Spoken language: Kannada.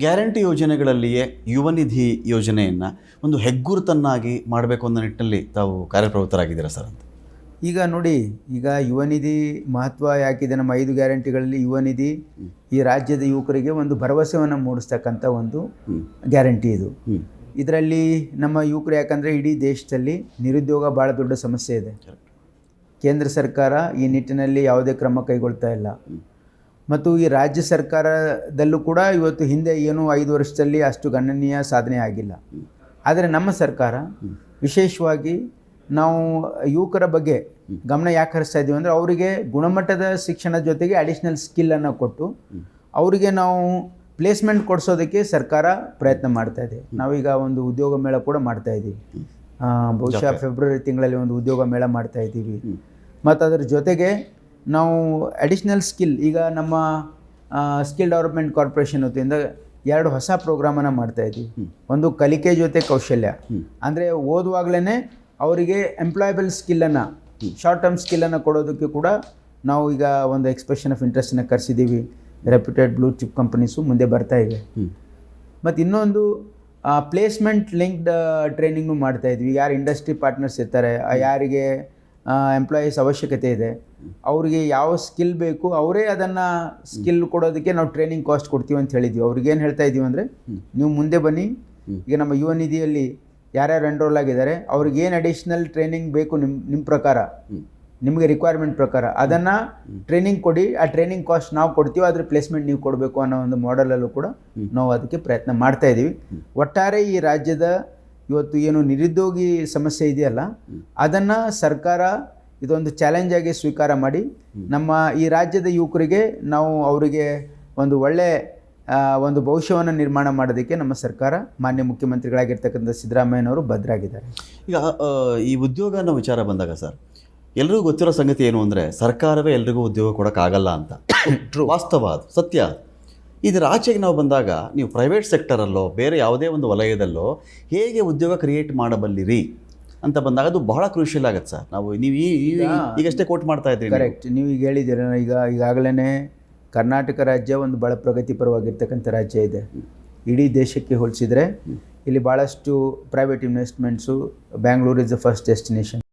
ಗ್ಯಾರಂಟಿ ಯೋಜನೆಗಳಲ್ಲಿಯೇ ಯುವ ನಿಧಿ ಯೋಜನೆಯನ್ನು ಒಂದು ಹೆಗ್ಗುರುತನ್ನಾಗಿ ಮಾಡಬೇಕು ಅನ್ನೋ ನಿಟ್ಟಿನಲ್ಲಿ ತಾವು ಕಾರ್ಯಪ್ರವೃತ್ತರಾಗಿದ್ದೀರಾ ಸರ್ ಅಂತ? ಈಗ ನೋಡಿ, ಈಗ ಯುವ ನಿಧಿ ಮಹತ್ವ ಯಾಕಿದೆ, ನಮ್ಮ 5 ಗ್ಯಾರಂಟಿಗಳಲ್ಲಿ ಯುವ ನಿಧಿ ಈ ರಾಜ್ಯದ ಯುವಕರಿಗೆ ಒಂದು ಭರವಸೆಯನ್ನು ಮೂಡಿಸ್ತಕ್ಕಂಥ ಒಂದು ಗ್ಯಾರಂಟಿ ಇದು. ಇದರಲ್ಲಿ ನಮ್ಮ ಯುವಕರು, ಯಾಕಂದರೆ ಇಡೀ ದೇಶದಲ್ಲಿ ನಿರುದ್ಯೋಗ ಭಾಳ ದೊಡ್ಡ ಸಮಸ್ಯೆ ಇದೆ. ಕೇಂದ್ರ ಸರ್ಕಾರ ಈ ನಿಟ್ಟಿನಲ್ಲಿ ಯಾವುದೇ ಕ್ರಮ ಕೈಗೊಳ್ತಾ ಇಲ್ಲ. ಮತ್ತು ಈ ರಾಜ್ಯ ಸರ್ಕಾರದಲ್ಲೂ ಕೂಡ ಇವತ್ತು ಹಿಂದೆ ಏನು 5 ವರ್ಷದಲ್ಲಿ ಅಷ್ಟು ಗಣನೀಯ ಸಾಧನೆ ಆಗಿಲ್ಲ. ಆದರೆ ನಮ್ಮ ಸರ್ಕಾರ ವಿಶೇಷವಾಗಿ ನಾವು ಯುವಕರ ಬಗ್ಗೆ ಗಮನ ಯಾಕೆ ಹರಿಸ್ತಾ ಇದ್ದೀವಿ ಅಂದರೆ, ಅವರಿಗೆ ಗುಣಮಟ್ಟದ ಶಿಕ್ಷಣದ ಜೊತೆಗೆ ಅಡಿಷ್ನಲ್ ಸ್ಕಿಲ್ಲನ್ನು ಕೊಟ್ಟು ಅವರಿಗೆ ನಾವು ಪ್ಲೇಸ್ಮೆಂಟ್ ಕೊಡಿಸೋದಕ್ಕೆ ಸರ್ಕಾರ ಪ್ರಯತ್ನ ಮಾಡ್ತಾ ಇದೆ. ನಾವೀಗ ಒಂದು ಉದ್ಯೋಗ ಮೇಳ ಕೂಡ ಮಾಡ್ತಾ ಇದ್ದೀವಿ. ಬಹುಶಃ ಫೆಬ್ರವರಿ ತಿಂಗಳಲ್ಲಿ ಒಂದು ಉದ್ಯೋಗ ಮೇಳ ಮಾಡ್ತಾ ಇದ್ದೀವಿ. ಮತ್ತು ಅದರ ಜೊತೆಗೆ ನಾವು ಅಡಿಷ್ನಲ್ ಸ್ಕಿಲ್, ಈಗ ನಮ್ಮ ಸ್ಕಿಲ್ ಡೆವಲಪ್ಮೆಂಟ್ ಕಾರ್ಪೊರೇಷನ್ ವತಿಯಿಂದ 2 ಹೊಸ ಪ್ರೋಗ್ರಾಮನ್ನು ಮಾಡ್ತಾಯಿದ್ದೀವಿ. ಒಂದು ಕಲಿಕೆ ಜೊತೆ ಕೌಶಲ್ಯ, ಅಂದರೆ ಓದುವಾಗಲೇ ಅವರಿಗೆ ಎಂಪ್ಲಾಯಬಲ್ ಸ್ಕಿಲ್ಲನ್ನು, ಶಾರ್ಟ್ ಟರ್ಮ್ ಸ್ಕಿಲ್ಲನ್ನು ಕೊಡೋದಕ್ಕೆ ಕೂಡ ನಾವು ಈಗ ಒಂದು ಎಕ್ಸ್ಪ್ರೆಷನ್ ಆಫ್ ಇಂಟ್ರೆಸ್ಟನ್ನು ಕರೆಸಿದ್ದೀವಿ. ರೆಪ್ಯೂಟೆಡ್ ಬ್ಲೂ ಚಿಪ್ ಕಂಪನೀಸು ಮುಂದೆ ಬರ್ತಾ ಇವೆ. ಮತ್ತು ಇನ್ನೊಂದು ಪ್ಲೇಸ್ಮೆಂಟ್ ಲಿಂಕ್ಡ್ ಟ್ರೈನಿಂಗ್ನು ಮಾಡ್ತಾಯಿದ್ವಿ. ಯಾರು ಇಂಡಸ್ಟ್ರಿ ಪಾರ್ಟ್ನರ್ಸ್ ಇರ್ತಾರೆ, ಯಾರಿಗೆ ಎಂಪ್ಲಾಯೀಸ್ ಅವಶ್ಯಕತೆ ಇದೆ, ಅವರಿಗೆ ಯಾವ ಸ್ಕಿಲ್ ಬೇಕು ಅವರೇ ಅದನ್ನು ಸ್ಕಿಲ್ ಕೊಡೋದಕ್ಕೆ ನಾವು ಟ್ರೈನಿಂಗ್ ಕಾಸ್ಟ್ ಕೊಡ್ತೀವಿ ಅಂತ ಹೇಳಿದ್ವಿ. ಅವ್ರಿಗೇನು ಹೇಳ್ತಾ ಇದ್ದೀವಿ ಅಂದರೆ, ನೀವು ಮುಂದೆ ಬನ್ನಿ, ಈಗ ನಮ್ಮ ಯುವ ನಿಧಿಯಲ್ಲಿ ಯಾರ್ಯಾರು ಎನ್ರೋಲ್ ಆಗಿದ್ದಾರೆ ಅವ್ರಿಗೇನು ಅಡಿಷ್ನಲ್ ಟ್ರೈನಿಂಗ್ ಬೇಕು ನಿಮ್ಮ ಪ್ರಕಾರ, ನಿಮಗೆ ರಿಕ್ವೈರ್ಮೆಂಟ್ ಪ್ರಕಾರ ಅದನ್ನು ಟ್ರೈನಿಂಗ್ ಕೊಡಿ, ಆ ಟ್ರೈನಿಂಗ್ ಕಾಸ್ಟ್ ನಾವು ಕೊಡ್ತೀವಿ, ಅದ್ರ ಪ್ಲೇಸ್ಮೆಂಟ್ ನೀವು ಕೊಡಬೇಕು ಅನ್ನೋ ಒಂದು ಮಾಡೆಲಲ್ಲೂ ಕೂಡ ನಾವು ಅದಕ್ಕೆ ಪ್ರಯತ್ನ ಮಾಡ್ತಾ ಇದ್ದೀವಿ. ಒಟ್ಟಾರೆ ಈ ರಾಜ್ಯದ ಇವತ್ತು ಏನು ನಿರುದ್ಯೋಗಿ ಸಮಸ್ಯೆ ಇದೆಯಲ್ಲ, ಅದನ್ನು ಸರ್ಕಾರ ಇದೊಂದು ಚಾಲೆಂಜಾಗಿ ಸ್ವೀಕಾರ ಮಾಡಿ ನಮ್ಮ ಈ ರಾಜ್ಯದ ಯುವಕರಿಗೆ ನಾವು ಅವರಿಗೆ ಒಂದು ಒಳ್ಳೆಯ ಒಂದು ಭವಿಷ್ಯವನ್ನು ನಿರ್ಮಾಣ ಮಾಡೋದಕ್ಕೆ ನಮ್ಮ ಸರ್ಕಾರ, ಮಾನ್ಯ ಮುಖ್ಯಮಂತ್ರಿಗಳಾಗಿರ್ತಕ್ಕಂಥ ಸಿದ್ದರಾಮಯ್ಯನವರು ಬದ್ಧರಾಗಿದ್ದಾರೆ. ಈಗ ಈ ಉದ್ಯೋಗ ಅನ್ನೋ ವಿಚಾರ ಬಂದಾಗ ಸರ್, ಎಲ್ರಿಗೂ ಗೊತ್ತಿರೋ ಸಂಗತಿ ಏನು ಅಂದರೆ, ಸರ್ಕಾರವೇ ಎಲ್ರಿಗೂ ಉದ್ಯೋಗ ಕೊಡೋಕ್ಕಾಗಲ್ಲ ಅಂತ. ವಾಸ್ತವ, ಅದು ಸತ್ಯ. ಇದರ ಆಚೆಗೆ ನಾವು ಬಂದಾಗ ನೀವು ಪ್ರೈವೇಟ್ ಸೆಕ್ಟರಲ್ಲೋ ಬೇರೆ ಯಾವುದೇ ಒಂದು ವಲಯದಲ್ಲೋ ಹೇಗೆ ಉದ್ಯೋಗ ಕ್ರಿಯೇಟ್ ಮಾಡಬಲ್ಲಿರಿ ಅಂತ ಬಂದಾಗ ಅದು ಬಹಳ ಕ್ರೂಷಿಯಲ್ ಆಗುತ್ತೆ ಸರ್. ನೀವು ಈಗಷ್ಟೇ ಕೋಟ್ ಮಾಡ್ತಾ ಇದ್ದೀರಿ. ಕರೆಕ್ಟ್, ನೀವು ಈಗ ಹೇಳಿದ್ದೀರ. ಈಗಾಗಲೇ ಕರ್ನಾಟಕ ರಾಜ್ಯ ಒಂದು ಭಾಳ ಪ್ರಗತಿಪರವಾಗಿರ್ತಕ್ಕಂಥ ರಾಜ್ಯ ಇದೆ. ಇಡೀ ದೇಶಕ್ಕೆ ಹೋಲಿಸಿದರೆ ಇಲ್ಲಿ ಭಾಳಷ್ಟು private investments, Bangalore is the first destination.